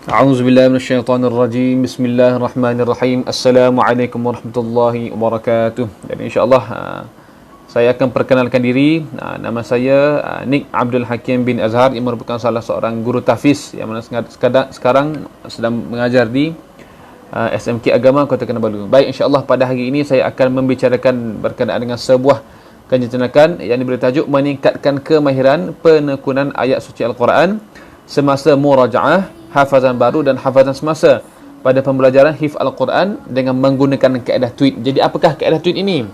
A'udzubillahi minasyaitonirrajim. Bismillahirrahmanirrahim. Assalamualaikum warahmatullahi wabarakatuh. Dan insya-Allah saya akan perkenalkan diri. Nama saya Nik Abdul Hakim bin Azhar, yang merupakan salah seorang guru tahfiz yang mana sekarang sedang mengajar di SMK Agama Kota Kinabalu. Baik, insya-Allah pada hari ini saya akan membicarakan berkenaan dengan sebuah kajian yang diberi tajuk meningkatkan kemahiran penekunan ayat suci Al-Quran semasa murajaah, hafazan baru dan hafazan semasa pada pembelajaran hifz Al-Quran dengan menggunakan kaedah tweet. Jadi apakah kaedah tweet ini?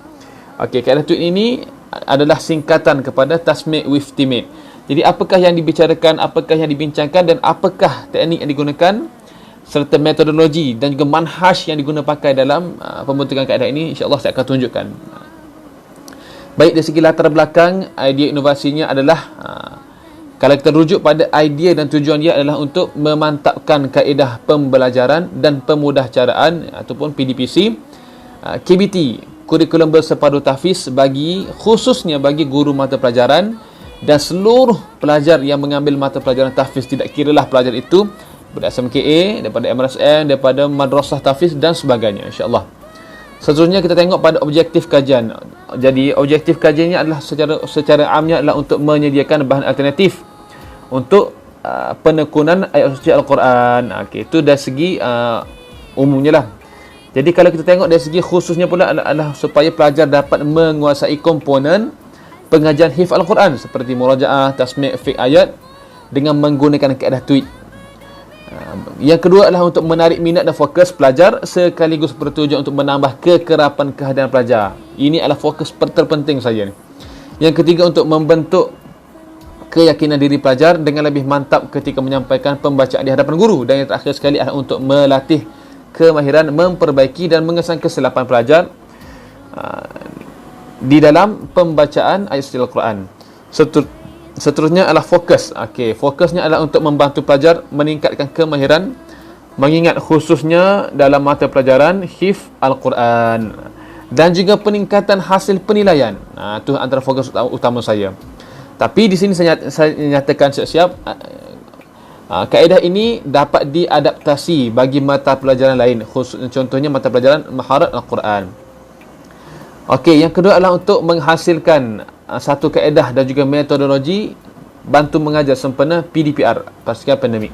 Okey, kaedah tweet ini adalah singkatan kepada tasmi' with teammate. Jadi apakah yang dibicarakan, apakah yang dibincangkan dan apakah teknik yang digunakan serta metodologi dan juga manhaj yang digunakan pakai dalam pembentukan kaedah ini, insya-Allah saya akan tunjukkan. Baik, dari segi latar belakang, idea inovasinya adalah kalau kita rujuk pada idea dan tujuan dia adalah untuk memantapkan kaedah pembelajaran dan pemudahcaraan ataupun PDPC, KBT, kurikulum bersepadu tahfiz khususnya bagi guru mata pelajaran dan seluruh pelajar yang mengambil mata pelajaran tahfiz, tidak kiralah pelajar itu daripada SMKA, daripada MRSM, daripada madrasah tahfiz dan sebagainya, insya-Allah. Seterusnya kita tengok pada objektif kajian. Jadi objektif kajiannya adalah secara amnya adalah untuk menyediakan bahan alternatif untuk penekunan ayat suci Al-Quran. Okey, itu dari segi umumnya lah. Jadi kalau kita tengok dari segi khususnya pula adalah supaya pelajar dapat menguasai komponen pengajian hifz Al-Quran seperti murajaah, tasmi', fiqh ayat dengan menggunakan kaedah tweet. Yang kedua adalah untuk menarik minat dan fokus pelajar sekaligus bertujuan untuk menambah kekerapan kehadiran pelajar. Ini adalah fokus terpenting saya ni. Yang ketiga, untuk membentuk keyakinan diri pelajar dengan lebih mantap ketika menyampaikan pembacaan di hadapan guru. Dan yang terakhir sekali adalah untuk melatih kemahiran memperbaiki dan mengesan kesilapan pelajar di dalam pembacaan ayat suci Al-Quran. Seterusnya adalah fokus. Okey, fokusnya adalah untuk membantu pelajar meningkatkan kemahiran mengingat khususnya dalam mata pelajaran hifz Al-Quran dan juga peningkatan hasil penilaian. Itu antara fokus utama saya. Tapi di sini saya nyatakan siap-siap kaedah ini dapat diadaptasi bagi mata pelajaran lain, contohnya mata pelajaran maharat Al-Quran. Okey, yang kedua adalah untuk menghasilkan satu kaedah dan juga metodologi bantu mengajar sempena PDPR, pasukan pandemik.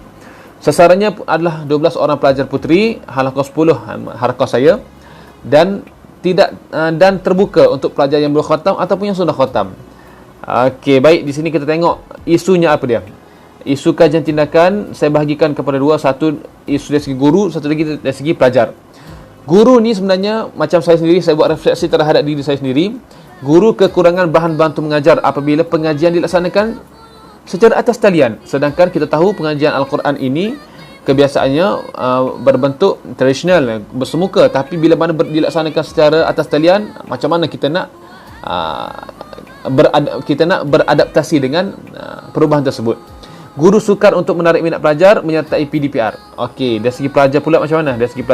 Sasarannya adalah 12 orang pelajar puteri halaqah 10 halaqah saya dan terbuka untuk pelajar yang belum khatam ataupun yang sudah khatam. Okey, baik, di sini kita tengok isunya apa dia. Isu kajian tindakan saya bahagikan kepada dua, satu isu dari segi guru, satu lagi dari segi pelajar. Guru ni sebenarnya macam saya sendiri, saya buat refleksi terhadap diri saya sendiri. Guru kekurangan bahan bantu mengajar apabila pengajian dilaksanakan secara atas talian. Sedangkan kita tahu pengajian Al-Quran ini kebiasaannya berbentuk tradisional, bersemuka. Tapi bila mana dilaksanakan secara atas talian, macam mana kita nak beradaptasi dengan perubahan tersebut. Guru sukar untuk menarik minat pelajar menyertai PDPR. Okey, dari segi pelajar pula macam mana? Dari segi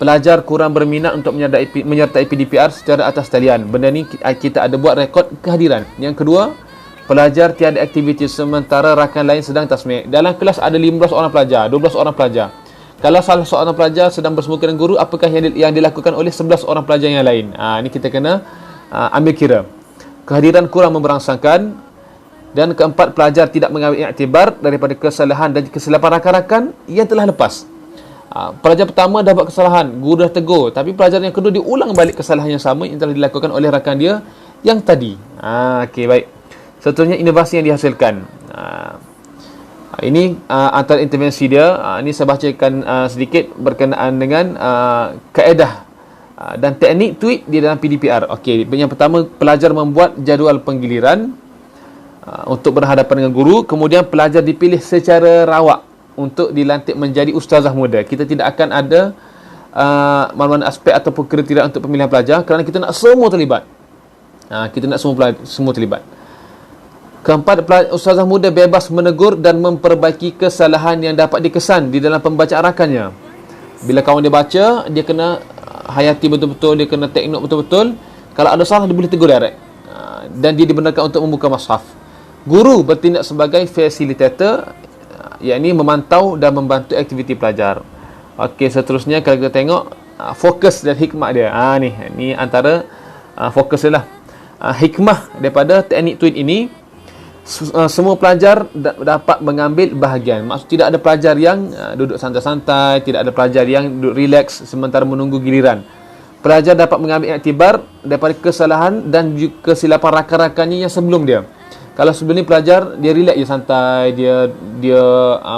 pelajar kurang berminat untuk menyertai PDPR secara atas talian. Benda ni kita ada buat rekod kehadiran. Yang kedua, pelajar tiada aktiviti sementara rakan lain sedang tasmi'. Dalam kelas ada 15 orang pelajar, 12 orang pelajar. Kalau salah seorang pelajar sedang bersemuka dengan guru, apakah yang dilakukan oleh 11 orang pelajar yang lain? Ini kita kena ambil kira. Kehadiran kurang memberangsangkan. Dan keempat, pelajar tidak mengambil iktibar daripada kesalahan dan kesilapan rakan-rakan yang telah lepas. Pelajar pertama dah buat kesalahan, guru dah tegur, tapi pelajar yang kedua diulang balik kesalahan yang sama yang telah dilakukan oleh rakan dia yang tadi. Okey, baik. Seterusnya, inovasi yang dihasilkan. Ini antara intervensi dia. Ini saya bacakan sedikit berkenaan dengan kaedah dan teknik tweet di dalam PDPR. Okey, yang pertama, pelajar membuat jadual penggiliran untuk berhadapan dengan guru. Kemudian pelajar dipilih secara rawak untuk dilantik menjadi ustazah muda. Kita tidak akan ada mana-mana aspek ataupun kriteria untuk pemilihan pelajar kerana kita nak semua terlibat. Kita nak semua terlibat. Keempat, ustazah muda bebas menegur dan memperbaiki kesalahan yang dapat dikesan di dalam pembacaan rakannya. Bila kawan dia baca, dia kena hayati betul-betul, dia kena take note betul-betul. Kalau ada salah, dia boleh tegur direct. Dan dia dibenarkan untuk membuka mushaf. Guru bertindak sebagai facilitator yakni memantau dan membantu aktiviti pelajar. Okey, seterusnya kalau kita tengok fokus dan hikmah dia. Ni antara fokus dia lah. Hikmah daripada teknik tweet ini, semua pelajar dapat mengambil bahagian. Maksud tidak ada pelajar yang duduk santai-santai, tidak ada pelajar yang duduk relax sementara menunggu giliran. Pelajar dapat mengambil iktibar daripada kesalahan dan kesilapan rakan-rakannya yang sebelum dia. Kalau sebelum ni pelajar dia relax je, santai, dia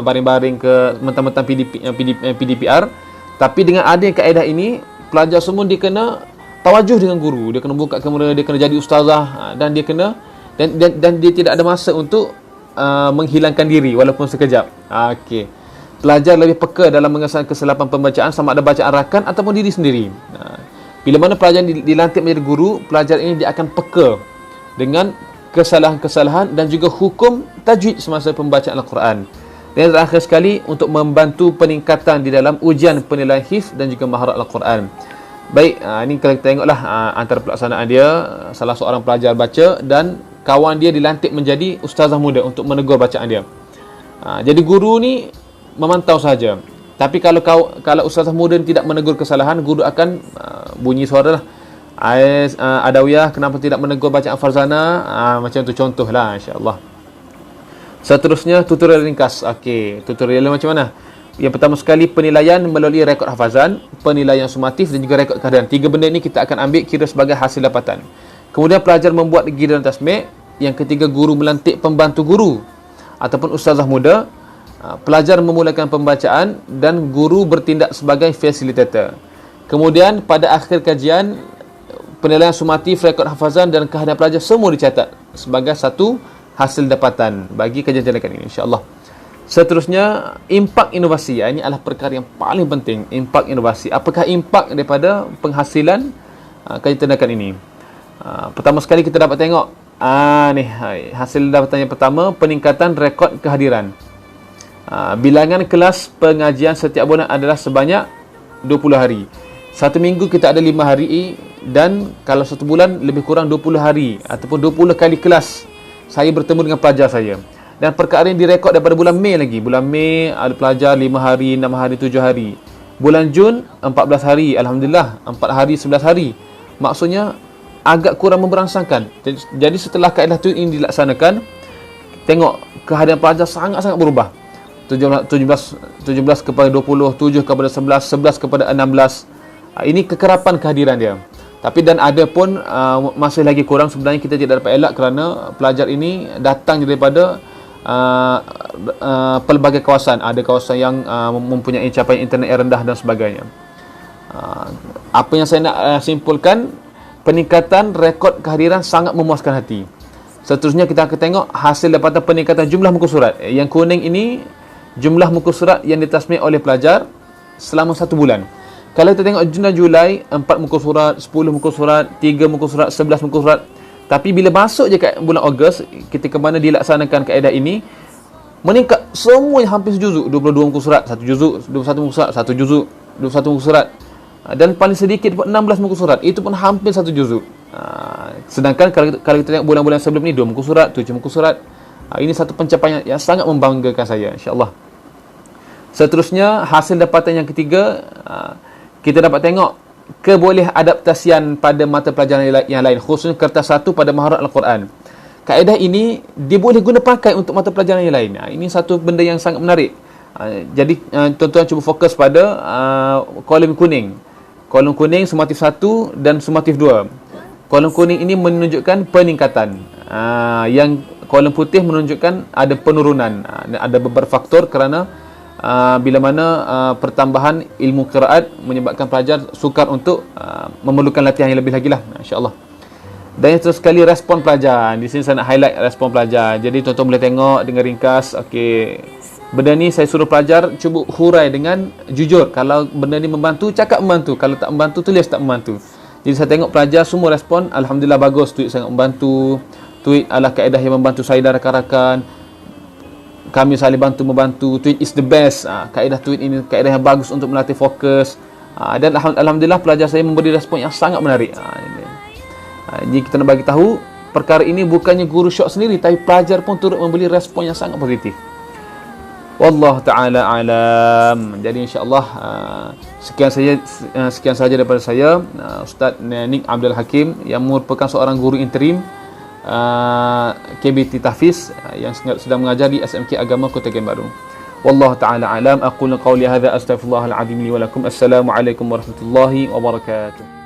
baring-baring ke mentang-mentang PDPR. Tapi dengan adanya kaedah ini, pelajar semua dia kena tawajuh dengan guru, dia kena buka kamera, dia kena jadi ustazah, dan dia kena dan dia tidak ada masa untuk menghilangkan diri walaupun sekejap. Okey. Pelajar lebih peka dalam mengesan kesilapan pembacaan, sama ada bacaan rakan ataupun diri sendiri. Bila mana pelajar dilantik menjadi guru, pelajar ini dia akan peka dengan kesalahan-kesalahan dan juga hukum tajwid semasa pembacaan Al-Quran. Dan terakhir sekali, untuk membantu peningkatan di dalam ujian penilaian hifz dan juga maharat Al-Quran. Baik, ini kalau kita tengoklah antara pelaksanaan dia, salah seorang pelajar baca dan kawan dia dilantik menjadi ustazah muda untuk menegur bacaan dia. Jadi guru ni memantau saja. Tapi kalau ustazah muda tidak menegur kesalahan, guru akan bunyi suara lah. Adawiyah, kenapa tidak menegur bacaan Farzana? Macam tu contohlah, insya-Allah. Seterusnya tutorial ringkas. Okey, tutorial macam mana? Yang pertama sekali, penilaian melalui rekod hafazan, penilaian sumatif dan juga rekod kehadiran. 3 benda ini kita akan ambil kira sebagai hasil dapatan. Kemudian pelajar membuat giliran tasmik. Yang ketiga, guru melantik pembantu guru ataupun ustazah muda. Pelajar memulakan pembacaan dan guru bertindak sebagai fasilitator. Kemudian pada akhir kajian, penilaian sumatif, rekod hafazan dan kehadiran pelajar semua dicatat sebagai satu hasil dapatan bagi kajian tindakan ini, insya-Allah. Seterusnya, impak inovasi. Ini adalah perkara yang paling penting, impak inovasi. Apakah impak daripada penghasilan kajian tindakan ini? Pertama sekali kita dapat tengok ni hasil dapatan yang pertama, peningkatan rekod kehadiran. Bilangan kelas pengajian setiap bulan adalah sebanyak 20 hari. Satu minggu kita ada 5 hari, dan kalau satu bulan lebih kurang 20 hari ataupun 20 kali kelas saya bertemu dengan pelajar saya. Dan perkara ini direkod daripada bulan Mei lagi. Bulan Mei ada pelajar 5 hari, 6 hari, 7 hari. Bulan Jun 14 hari, alhamdulillah 4 hari, 11 hari. Maksudnya agak kurang memberangsangkan. Jadi setelah kaedah tu ini dilaksanakan, tengok kehadiran pelajar sangat-sangat berubah. 17 kepada 20, 7 kepada 11, 11 kepada 16. Ini kekerapan kehadiran dia. Tapi dan ada pun masih lagi kurang, sebenarnya kita tidak dapat elak kerana pelajar ini datang daripada pelbagai kawasan. Ada kawasan yang mempunyai capaian internet yang rendah dan sebagainya. Apa yang saya nak simpulkan, peningkatan rekod kehadiran sangat memuaskan hati. Seterusnya kita akan tengok hasil dapatan peningkatan jumlah muka surat. Yang kuning ini jumlah muka surat yang ditasmik oleh pelajar selama 1 bulan. Kalau kita tengok Jun dan Julai, 4 muka surat, 10 muka surat, 3 muka surat, 11 muka surat. Tapi bila masuk je kat bulan Ogos, ketika mana dilaksanakan kaedah ini, meningkat semua hampir sejuzuk. 22 muka surat, 1 juzuk, 21 muka surat, 1 juzuk, 21 muka surat. Dan paling sedikit 16 muka surat, itu pun hampir 1 juzuk. Sedangkan kalau kita tengok bulan-bulan sebelum ni, 2 muka surat, 7 muka surat. Ini satu pencapaian yang sangat membanggakan saya, insya-Allah. Seterusnya, hasil dapatan yang ketiga, kita dapat tengok keboleh adaptasian pada mata pelajaran yang lain, khususnya kertas 1 pada maharat Al-Quran. Kaedah ini dia boleh guna pakai untuk mata pelajaran yang lain. Ini satu benda yang sangat menarik. Jadi tuan-tuan cuba fokus pada kolom kuning. Kolom kuning sumatif 1 dan sumatif 2. Kolom kuning ini menunjukkan peningkatan. Yang kolom putih menunjukkan ada penurunan. Ada beberapa faktor kerana bila mana pertambahan ilmu qiraat menyebabkan pelajar sukar untuk memerlukan latihan yang lebih lagi lah, insya-Allah. Dan yang terus sekali, respon pelajar. Di sini saya nak highlight respon pelajar. Jadi tuan-tuan boleh tengok dengan ringkas. Okey, benda ni saya suruh pelajar cuba hurai dengan jujur. Kalau benda ni membantu, cakap membantu. Kalau tak membantu, tulis tak membantu. Jadi saya tengok pelajar semua respon, alhamdulillah bagus, tweet sangat membantu. Tweet adalah kaedah yang membantu saya dan rakan-rakan. Kami saling bantu-membantu. Tweet is the best. Kaedah tweet ini kaedah yang bagus untuk melatih fokus. Dan alhamdulillah pelajar saya memberi respon yang sangat menarik. Jadi kita nak bagi tahu, perkara ini bukannya guru syok sendiri, tapi pelajar pun turut memberi respon yang sangat positif. Wallahu taala alam. Jadi insya-Allah sekian saja daripada saya, Ustaz Nik Abdul Hakim yang merupakan seorang guru interim KBT Tahfiz yang sedang mengajar di SMK Agama Kota Kinabalu. Wallahu taala alam. Aqulu qawli hadza astaghfirullahal azim li wa lakum. Assalamualaikum warahmatullahi wabarakatuh.